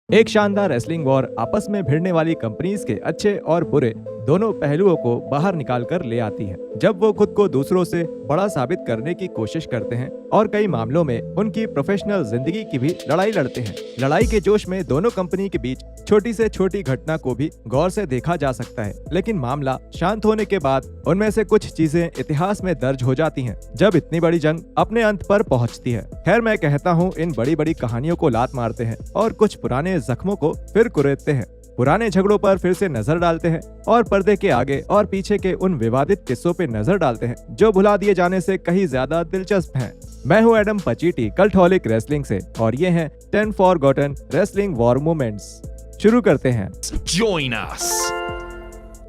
एक शानदार wrestling war आपस में भिड़ने वाली कंपनीज के अच्छे और बुरे दोनों पहलुओं को बाहर निकाल कर ले आती है। जब वो खुद को दूसरों से बड़ा साबित करने की कोशिश करते हैं और कई मामलों में उनकी प्रोफेशनल जिंदगी की भी लड़ाई लड़ते हैं। लड़ाई के जोश में दोनों कंपनी के बीच छोटी से छोटी घटना को भी गौर से देखा जा सकता है, लेकिन मामला शांत होने के बाद उनमें से कुछ चीजें इतिहास में दर्ज हो जाती हैं, जब इतनी बड़ी जंग अपने अंत पर पहुंचती है। खैर, मैं कहता हूं, इन बड़ी बड़ी कहानियों को लात मारते हैं और कुछ पुराने जख्मों को फिर कुरेदते हैं, पुराने झगड़ों पर फिर से नजर डालते हैं और पर्दे के आगे और पीछे के उन विवादित किस्सों पे नजर डालते हैं जो भुला दिए जाने से कहीं ज्यादा दिलचस्प हैं। मैं हूं एडम पचीटी कल्टहॉलिक रेसलिंग से और ये हैं 10 फॉरगॉटन रेसलिंग वॉर मोमेंट्स। शुरू करते हैं। Join us.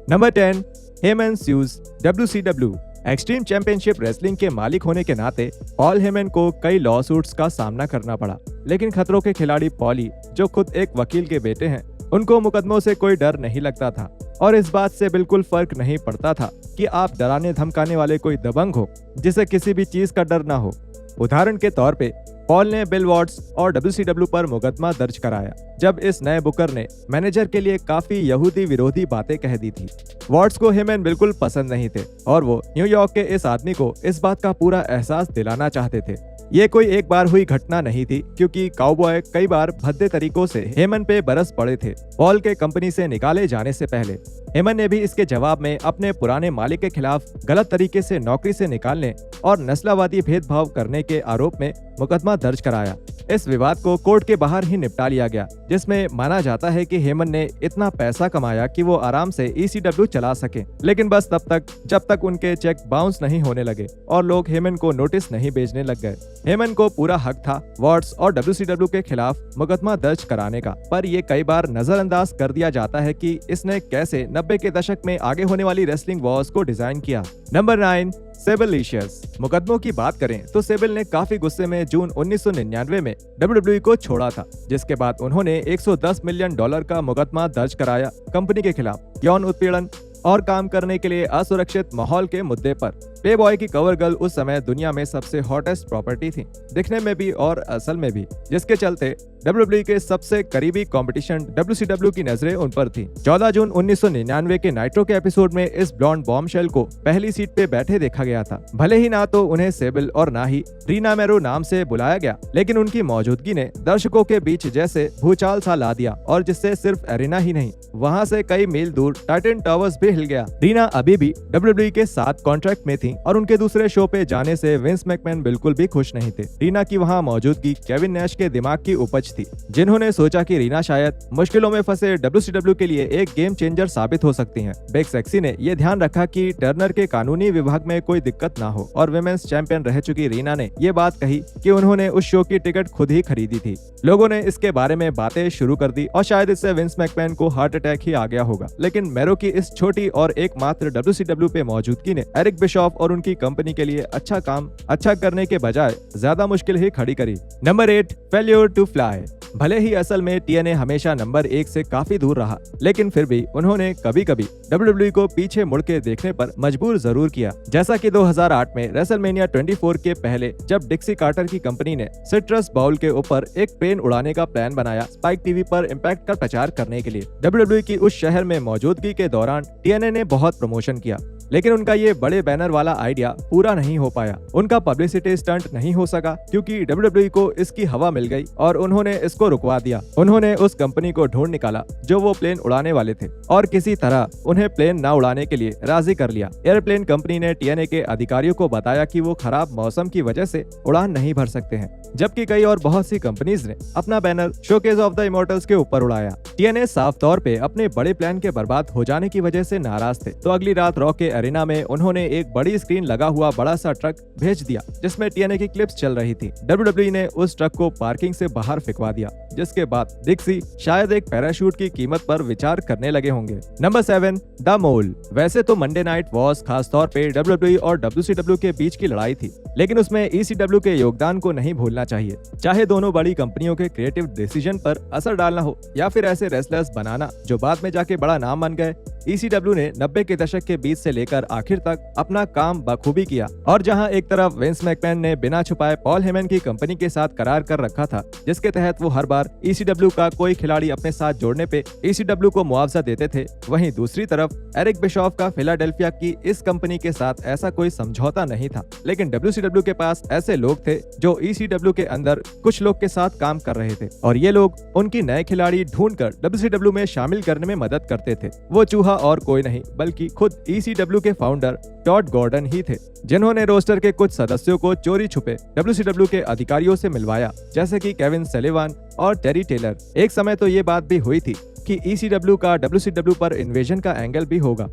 Number 10, Heyman sues WCW। Extreme championship wrestling के मालिक होने के नाते पॉल हेमन को कई लॉ सूट्स का सामना करना पड़ा, लेकिन खतरों के खिलाड़ी पॉली, जो खुद एक वकील के बेटे हैं, उनको मुकदमों से कोई डर नहीं लगता था और इस बात से बिल्कुल फर्क नहीं पड़ता था कि आप डराने धमकाने वाले कोई दबंग हो जिसे किसी भी चीज का डर ना हो। उदाहरण के तौर पे पॉल ने बिल वॉट्स और WCW पर मुकदमा दर्ज कराया जब इस नए बुकर ने मैनेजर के लिए काफी यहूदी विरोधी बातें कह दी थी। वॉट्स को हेमन बिल्कुल पसंद नहीं थे और वो न्यूयॉर्क के इस आदमी को इस बात का पूरा एहसास दिलाना चाहते थे। ये कोई एक बार हुई घटना नहीं थी, क्योंकि काउबॉय कई बार भद्दे तरीकों से हेमन पे बरस पड़े थे। पॉल के कंपनी से निकाले जाने से पहले हेमन ने भी इसके जवाब में अपने पुराने मालिक के खिलाफ गलत तरीके से नौकरी से निकालने और नस्लवादी भेदभाव करने के आरोप में मुकदमा दर्ज कराया। इस विवाद को कोर्ट के बाहर ही निपटा लिया गया, जिसमें माना जाता है कि हेमन ने इतना पैसा कमाया कि वो आराम से ECW चला सके, लेकिन बस तब तक जब तक उनके चेक बाउंस नहीं होने लगे और लोग हेमन को नोटिस नहीं भेजने लग गए। हेमन को पूरा हक था वॉट्स और WCW के खिलाफ मुकदमा दर्ज कराने का, पर ये कई बार नजरअंदाज कर दिया जाता है कि इसने कैसे 90 के दशक में आगे होने वाली रेसलिंग वॉर्स को डिजाइन किया। नंबर 9, सेबल लिशियस। मुकदमों की बात करें तो सेबल ने काफी गुस्से में जून 1999 में WWE को छोड़ा था, जिसके बाद उन्होंने $110 मिलियन का मुकदमा दर्ज कराया कंपनी के खिलाफ यौन उत्पीड़न और काम करने के लिए असुरक्षित माहौल के मुद्दे पर। प्लेबॉय की कवर गर्ल उस समय दुनिया में सबसे हॉटेस्ट प्रॉपर्टी थी, दिखने में भी और असल में भी, जिसके चलते WWE के सबसे करीबी कंपटीशन WCW की नजरें उन पर थी। 14 जून 1999 के नाइट्रो के एपिसोड में इस ब्लॉन्ड बॉम्बशेल को पहली सीट पे बैठे देखा गया था। भले ही ना तो उन्हें सेबल और ना ही रीना मैरो नाम से बुलाया गया, लेकिन उनकी मौजूदगी ने दर्शकों के बीच जैसे भूचाल सा ला दिया और जिससे सिर्फ एरिना ही नहीं, वहाँ से कई मील दूर टाइटन टावर्स भी हिल गया। रीना अभी भी WWE के साथ कॉन्ट्रैक्ट में थी और उनके दूसरे शो पे जाने से विंस मैकमैन बिल्कुल भी खुश नहीं थे। रीना की वहाँ मौजूदगी केविन नैश के दिमाग की उपज थी, जिन्होंने सोचा कि रीना शायद मुश्किलों में फंसे WCW के लिए एक गेम चेंजर साबित हो सकती हैं। बिग सेक्सी ने यह ध्यान रखा कि टर्नर के कानूनी विभाग में कोई दिक्कत ना हो और विमेंस चैंपियन रह चुकी रीना ने ये बात कही कि उन्होंने उस शो की टिकट खुद ही खरीदी थी। लोगों ने इसके बारे में बातें शुरू कर दी और शायद इससे विंस मैकमैन को हार्ट अटैक ही आ गया होगा, लेकिन मैरो की इस छोटी और एकमात्र WCW पे मौजूदगी ने एरिक बिशॉफ और उनकी कंपनी के लिए अच्छा करने के बजाय ज्यादा मुश्किल ही खड़ी करी। Number 8, failure to fly. भले ही असल में TNA हमेशा नंबर 1 से काफी दूर रहा, लेकिन फिर भी उन्होंने कभी कभी WWE को पीछे मुड़ के देखने पर मजबूर जरूर किया। जैसा कि 2008 में रेसलमेनिया 24 के पहले जब डिक्सी कार्टर की कंपनी ने सिट्रस बाउल के ऊपर एक प्लेन उड़ाने का प्लान बनाया स्पाइक टीवी पर इम्पैक्ट का प्रचार करने के लिए। WWE की उस शहर में मौजूदगी के दौरान TNA ने बहुत प्रमोशन किया, लेकिन उनका ये बड़े बैनर वाला आइडिया पूरा नहीं हो पाया। उनका पब्लिसिटी स्टंट नहीं हो सका क्योंकि WWE को इसकी हवा मिल गई और उन्होंने इसको रुकवा दिया। उन्होंने उस कंपनी को ढूंढ निकाला जो वो प्लेन उड़ाने वाले थे और किसी तरह उन्हें प्लेन ना उड़ाने के लिए राजी कर लिया। एयरप्लेन कंपनी ने TNA के अधिकारियों को बताया कि वो खराब मौसम की वजह से उड़ान नहीं भर सकते हैं, जबकि कई और बहुत सी कंपनीज ने अपना banner showcase of the immortals के ऊपर उड़ाया। TNA साफ तौर पे अपने बड़े प्लान के बर्बाद हो जाने की वजह से नाराज थे, तो अगली रात रॉ के एरिना में उन्होंने एक बड़ी स्क्रीन लगा हुआ बड़ा सा ट्रक भेज दिया जिसमें TNA की क्लिप्स चल रही थी। WWE ने उस ट्रक को पार्किंग से बाहर फेंकवा दिया, जिसके बाद डिक्सी शायद एक पैराशूट की कीमत पर विचार करने लगे होंगे। Number 7, the mole. वैसे तो मंडे नाइट वॉर्स खास तौर पे WWE और WCW के बीच की लड़ाई थी, लेकिन उसमें ECW के योगदान को नहीं भूलना चाहिए। चाहे दोनों बड़ी कंपनियों के क्रिएटिव डिसीजन पर असर डालना हो या फिर ऐसे रेसलर्स बनाना जो बाद में जाके बड़ा नाम बन गए, ECW ने 90 के दशक के बीच से लेकर आखिर तक अपना काम बखूबी किया। और जहां एक तरफ विंस मैकमैन ने बिना छुपाए पॉल हेमन की कंपनी के साथ करार कर रखा था, जिसके तहत वो हर बार ECW का कोई खिलाड़ी अपने साथ जोड़ने पे ECW को मुआवजा देते थे, वहीं दूसरी तरफ एरिक बिशॉफ का फिलाडेल्फिया की इस कंपनी के साथ ऐसा कोई समझौता नहीं था। लेकिन WCW के पास ऐसे लोग थे जो ECW के अंदर कुछ लोग के साथ काम कर रहे थे और ये लोग उनकी नए खिलाड़ी ढूंढकर WCW में शामिल करने में मदद करते थे। वो चूहा और कोई नहीं बल्कि खुद ECW के फाउंडर टॉड गॉर्डन ही थे, जिन्होंने रोस्टर के कुछ सदस्यों को चोरी छुपे WCW के अधिकारियों से मिलवाया, जैसे कि केविन सलिवान और टेरी टेलर। एक समय तो ये बात भी हुई थी कि ECW का WCW पर इन्वेजन का एंगल भी होगा।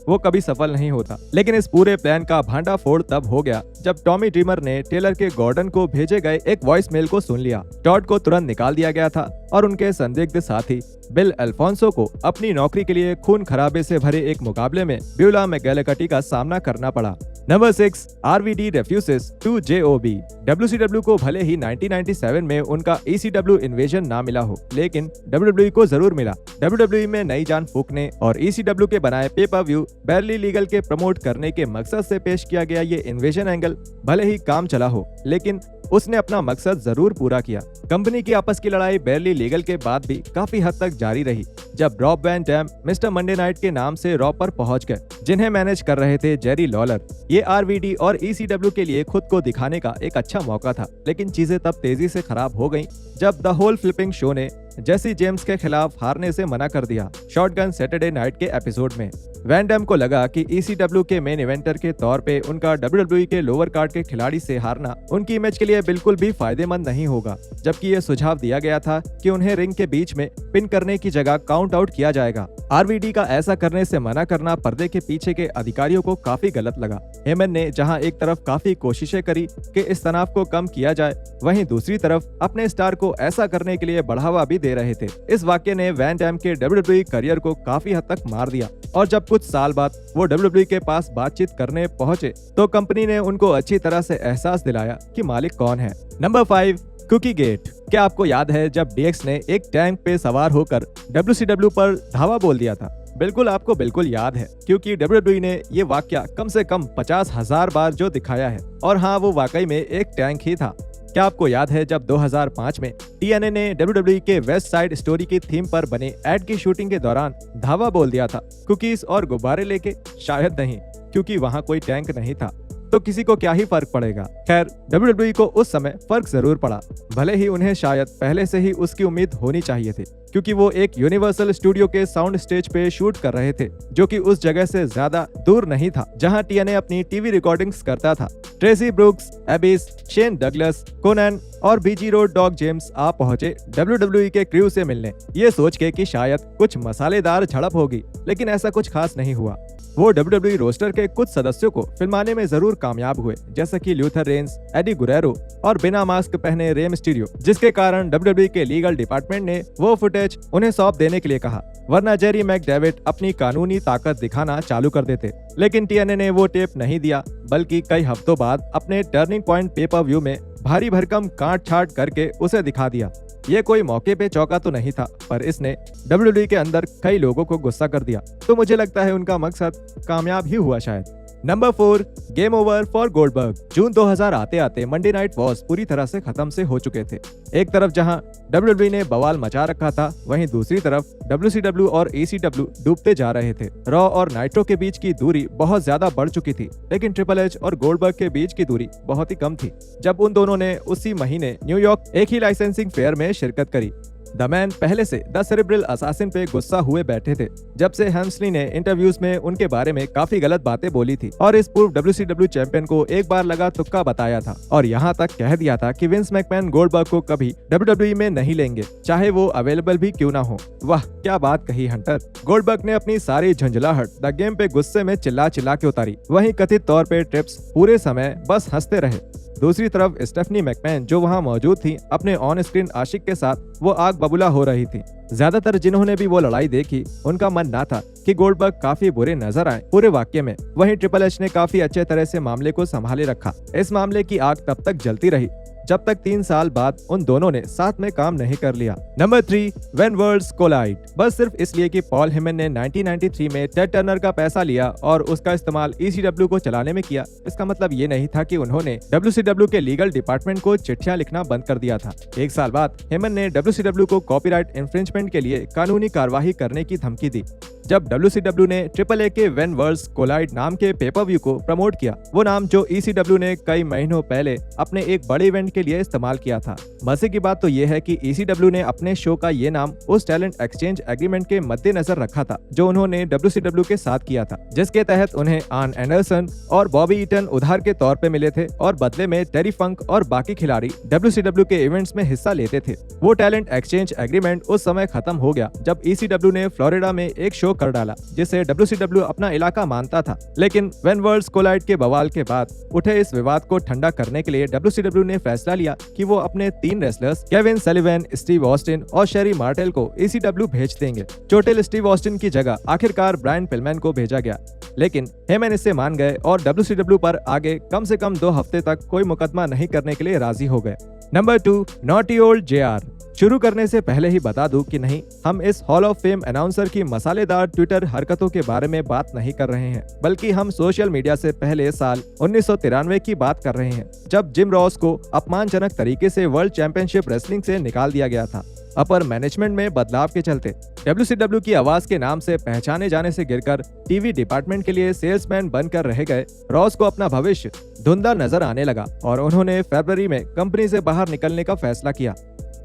वो कभी सफल नहीं होता। लेकिन इस पूरे प्लान का भांडाफोड़ तब हो गया जब टॉमी ड्रीमर ने टेलर के गॉर्डन को भेजे गए एक वॉइस मेल को सुन लिया। टॉड को तुरंत निकाल दिया गया था और उनके संदिग्ध साथी बिल अल्फोंसो को अपनी नौकरी के लिए खून खराबे से भरे एक मुकाबले में ब्यूला मैकगैलिगटी का सामना करना पड़ा। Number 6, RVD refuses to JOB। WCW को भले ही 1997 में उनका ECW इन्वेजन ना मिला हो, लेकिन WWE को जरूर मिला। WWE में नई जान फूंकने और ECW के बनाए पे पर व्यू बैरली लीगल के प्रमोट करने के मकसद से पेश किया गया ये इन्वेजन एंगल भले ही काम चला हो, लेकिन उसने अपना मकसद जरूर पूरा किया। कंपनी की आपस की लड़ाई बैरली लीगल के बाद भी काफी हद तक जारी रही, जब Rob Van Dam Mister Monday Night के नाम से रॉ पर पहुंच गए, जिन्हें मैनेज कर रहे थे जेरी लॉलर। ये RVD और ECW के लिए खुद को दिखाने का एक अच्छा मौका था, लेकिन चीजें तब तेजी से खराब हो गईं जब द होल फ्लिपिंग शो ने जेसी जेम्स के खिलाफ हारने से मना कर दिया शॉटगन सैटरडे नाइट के एपिसोड में। वैन डैम को लगा कि ECW के मेन इवेंटर के तौर पे उनका WWE के लोअर कार्ड के खिलाड़ी से हारना उनकी इमेज के लिए बिल्कुल भी फायदेमंद नहीं होगा, जबकि ये सुझाव दिया गया था कि उन्हें रिंग के बीच में पिन करने की जगह काउंट आउट किया जाएगा। RVD का ऐसा करने से मना करना पर्दे के पीछे के अधिकारियों को काफी गलत लगा। हेमन ने जहां एक तरफ काफी कोशिशें करी कि इस तनाव को कम किया जाए, वहीं दूसरी तरफ अपने स्टार को ऐसा करने के लिए बढ़ावा भी दे रहे थे। इस वाक्य ने वैन डैम के WWE करियर को काफी हद तक मार दिया और जब कुछ साल बाद वो WWE के पास बातचीत करने पहुंचे तो कंपनी ने उनको अच्छी तरह से एहसास दिलाया कि मालिक कौन है। Number 5, cookie gate. क्या आपको याद है जब DX ने एक टैंक पे सवार होकर WCW पर धावा बोल दिया था? बिल्कुल, आपको बिल्कुल याद है, क्योंकि WWE ने ये वाक्य कम से कम 50,000 बार जो दिखाया है, और हाँ, वो वाकई में एक टैंक ही था। क्या आपको याद है जब 2005 में TNA ने WWE के वेस्ट साइड स्टोरी की थीम पर बने एड की शूटिंग के दौरान धावा बोल दिया था, कुकीज और गुब्बारे लेके? शायद नहीं, क्योंकि वहाँ कोई टैंक नहीं था, तो किसी को क्या ही फर्क पड़ेगा। खैर, WWE को उस समय फर्क जरूर पड़ा, भले ही उन्हें शायद पहले से ही उसकी उम्मीद होनी चाहिए थी, क्योंकि वो एक यूनिवर्सल स्टूडियो के साउंड स्टेज पे शूट कर रहे थे, जो कि उस जगह से ज्यादा दूर नहीं था जहां TNA अपनी टीवी रिकॉर्डिंग्स करता था। Tracy brooks, एबिस, Shane Douglas, Conan और बीजी रोड डॉग जेम्स आ पहुंचे WWE के क्रू से मिलने, ये सोच के कि शायद कुछ मसालेदार झड़प होगी, लेकिन ऐसा कुछ खास नहीं हुआ। वो WWE रोस्टर के कुछ सदस्यों को फिल्माने में जरूर कामयाब हुए, जैसे कि ल्यूथर रेंस, एडी गुरेरो और बिना मास्क पहने रे मिस्टीरियो, जिसके कारण WWE के लीगल डिपार्टमेंट ने वो फुटेज उन्हें सौंप देने के लिए कहा, वरना जेरी मैकडेविड अपनी कानूनी ताकत दिखाना चालू कर देते। लेकिन TNA ने वो टेप नहीं दिया, बल्कि कई हफ्तों बाद अपने टर्निंग पॉइंट पे पर व्यू में भारी भरकम काट छाट करके उसे दिखा दिया। ये कोई मौके पे चौका तो नहीं था, पर इसने WWE के अंदर कई लोगों को गुस्सा कर दिया, तो मुझे लगता है उनका मकसद कामयाब ही हुआ शायद। Number 4, game over for Goldberg. June 2000 आते आते मंडे नाइट वॉर्स पूरी तरह से खत्म से हो चुके थे। एक तरफ जहां WWE ने बवाल मचा रखा था, वहीं दूसरी तरफ WCW और ECW डूबते जा रहे थे। रॉ और नाइट्रो के बीच की दूरी बहुत ज्यादा बढ़ चुकी थी, लेकिन ट्रिपल एच और गोल्डबर्ग के बीच की दूरी बहुत ही कम थी, जब उन दोनों ने उसी महीने न्यूयॉर्क एक ही लाइसेंसिंग फेयर में शिरकत करी। द मैन पहले से द सेरेब्रल असासिन पे गुस्सा हुए बैठे थे, जब से हेम्सली ने इंटरव्यूज में उनके बारे में काफी गलत बातें बोली थी और इस पूर्व WCW चैंपियन को एक बार लगा तुक्का बताया था और यहाँ तक कह दिया था कि विंस मैकमैन गोल्डबर्ग को कभी WWE में नहीं लेंगे, चाहे वो अवेलेबल भी क्यों ना हो। वाह, क्या बात कही हंटर। गोल्डबर्ग ने अपनी सारी झंझलाहट द गेम पे गुस्से में चिल्ला चिल्ला के उतारी, वहीं कथित तौर पे ट्रिप्स पूरे समय बस हंसते रहे। दूसरी तरफ स्टेफनी मैकमैन जो वहां मौजूद थी, अपने ऑन स्क्रीन आशिक के साथ वो आग बबूला हो रही थी। ज्यादातर जिन्होंने भी वो लड़ाई देखी, उनका मन ना था कि गोल्डबर्ग काफी बुरे नजर आए पूरे वाक्य में। वहीं ट्रिपल एच ने काफी अच्छे तरह से मामले को संभाले रखा। इस मामले की आग तब तक जलती रही जब तक 3 साल बाद उन दोनों ने साथ में काम नहीं कर लिया। Number 3, when worlds collide. बस सिर्फ इसलिए कि पॉल हेमन ने 1993 में टेड टर्नर का पैसा लिया और उसका इस्तेमाल ECW को चलाने में किया, इसका मतलब ये नहीं था कि उन्होंने WCW के लीगल डिपार्टमेंट को चिट्ठियां लिखना बंद कर दिया था। 1 साल बाद हेमन ने WCW को कॉपीराइट इंफ्रिंजमेंट के लिए कानूनी कार्रवाई करने की धमकी दी। जब WCW ने AAA के व्हेन वर्ल्ड्स कोलाइड नाम के पेपर व्यू को प्रमोट किया, वो नाम जो ECW ने कई महीनों पहले अपने एक बड़े इवेंट के लिए इस्तेमाल किया था। मजे की बात तो ये है कि ECW ने अपने शो का ये नाम उस टैलेंट एक्सचेंज एग्रीमेंट के मद्देनजर रखा था जो उन्होंने WCW के साथ किया था, जिसके तहत उन्हें आर्न एंडरसन और बॉबी ईटन उधार के तौर पे मिले थे और बदले में टेरी फंक और बाकी खिलाड़ी WCW के इवेंट्स में हिस्सा लेते थे। वो टैलेंट एक्सचेंज एग्रीमेंट उस समय खत्म हो गया जब ECW ने फ्लोरिडा में एक शो कर डाला जिसे WCW अपना इलाका मानता था। लेकिन व्हेन वर्ल्ड्स कोलाइड के बवाल के बाद उठे इस विवाद को ठंडा करने के लिए WCW ने फैसला लिया कि वो अपने 3 wrestlers Kevin Sullivan, Steve Austin और शेरी मार्टेल को ECW भेज देंगे। चोटिल स्टीव ऑस्टिन की जगह आखिरकार ब्रायन पिलमैन को भेजा गया, लेकिन हेमन इससे मान गए और WCW पर आगे कम से कम 2 हफ्ते तक कोई मुकदमा नहीं करने के लिए राजी हो गए। Number 2, naughty old JR। शुरू करने से पहले ही बता दूं कि नहीं, हम इस हॉल ऑफ फेम अनाउंसर की मसालेदार ट्विटर हरकतों के बारे में बात नहीं कर रहे हैं, बल्कि हम सोशल मीडिया से पहले साल 1993 की बात कर रहे हैं, जब जिम रॉस को अपमानजनक तरीके से वर्ल्ड चैंपियनशिप रेसलिंग से निकाल दिया गया था। अपर मैनेजमेंट में बदलाव के चलते WCW की आवाज के नाम से पहचाने जाने से गिरकर टीवी डिपार्टमेंट के लिए सेल्समैन बनकर रह गए रॉस को अपना भविष्य धुंधला नजर आने लगा और उन्होंने फरवरी में कंपनी से बाहर निकलने का फैसला किया।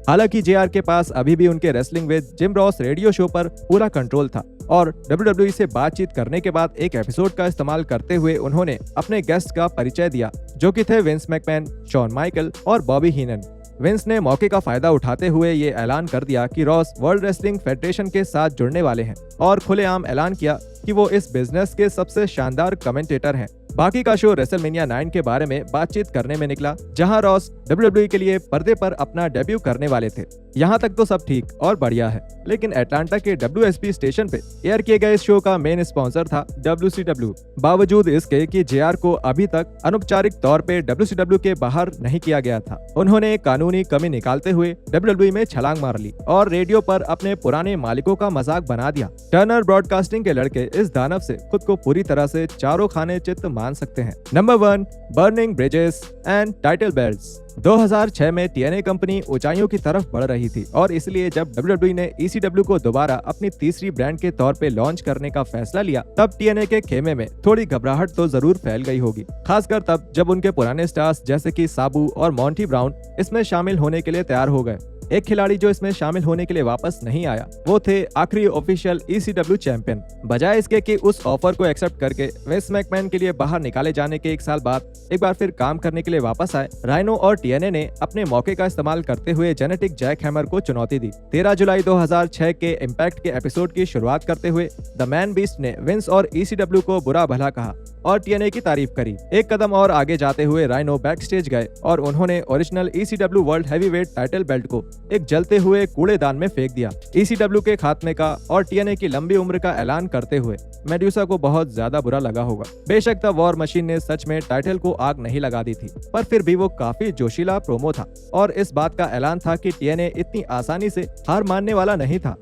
हालांकि JR के पास अभी भी उनके wrestling with gym Ross radio show पर पूरा कंट्रोल था और WWE से बातचीत करने के बाद एक एपिसोड का इस्तेमाल करते हुए उन्होंने अपने गेस्ट का परिचय दिया, जो कि थे विंस मैकमैन, शॉन माइकल और बॉबी हीनन। विंस ने मौके का फायदा उठाते हुए ये ऐलान कर दिया कि रॉस वर्ल्ड रेसलिंग फेडरेशन के साथ जुड़ने वाले हैं और खुलेआम ऐलान किया कि वो इस बिजनेस के सबसे शानदार कमेंटेटर हैं। बाकी का शो रेसलमेनिया 9 के बारे में बातचीत करने में निकला, जहां रॉस WWE के लिए पर्दे पर अपना डेब्यू करने वाले थे। यहाँ तक तो सब ठीक और बढ़िया है, लेकिन एटलांटा के WSB स्टेशन पे एयर किए गए इस शो का मेन स्पॉन्सर था WCW। बावजूद इसके कि JR को अभी तक अनौपचारिक तौर पे WCW के बाहर नहीं किया गया था, उन्होंने कानूनी कमी निकालते हुए WWE में छलांग मार ली और रेडियो पर अपने पुराने मालिकों का मजाक बना दिया। टर्नर ब्रॉडकास्टिंग के लड़के इस दानव से खुद को पूरी तरह से चारों खाने चित्त मान सकते हैं। Number 1, burning bridges and title belts. 2006 में TNA कंपनी ऊंचाइयों की तरफ बढ़ रही थी और इसलिए जब WWE ने ECW को दोबारा अपनी तीसरी ब्रांड के तौर पे लॉन्च करने का फैसला लिया, तब TNA के खेमे में थोड़ी घबराहट तो जरूर फैल गई होगी, खासकर तब जब उनके पुराने स्टार्स जैसे कि साबू और मॉन्टी ब्राउन इसमें शामिल होने के लिए तैयार हो गए। एक खिलाड़ी जो इसमें शामिल होने के लिए वापस नहीं आया, वो थे आखिरी ऑफिशियल ECW चैंपियन। बजाय इसके कि उस ऑफर को एक्सेप्ट करके विंस मैकमैन के लिए बाहर निकाले जाने के 1 साल बाद एक बार फिर काम करने के लिए वापस आए, राइनो और TNA ने अपने मौके का इस्तेमाल करते हुए जेनेटिक जैक हैमर को चुनौती दी। 13 जुलाई 2006 के इम्पैक्ट के एपिसोड की शुरुआत करते हुए द मैन बीस्ट ने विंस और ECW को बुरा भला कहा और TNA की तारीफ करी। एक कदम और आगे जाते हुए राइनो बैक स्टेज गए और उन्होंने original ECW world heavyweight title belt को एक जलते हुए कूड़ेदान में फेंक दिया। ECW के खात्मे का और TNA की लंबी उम्र का ऐलान करते हुए मेड्यूसा को बहुत ज्यादा बुरा लगा होगा। बेशक द वॉर मशीन ने सच में टाइटल को आग नहीं लगा दी थी, पर फिर भी वो काफी जोशीला प्रोमो था और इस बात का ऐलान था कि TNA इतनी आसानी से हार मानने वाला नहीं था।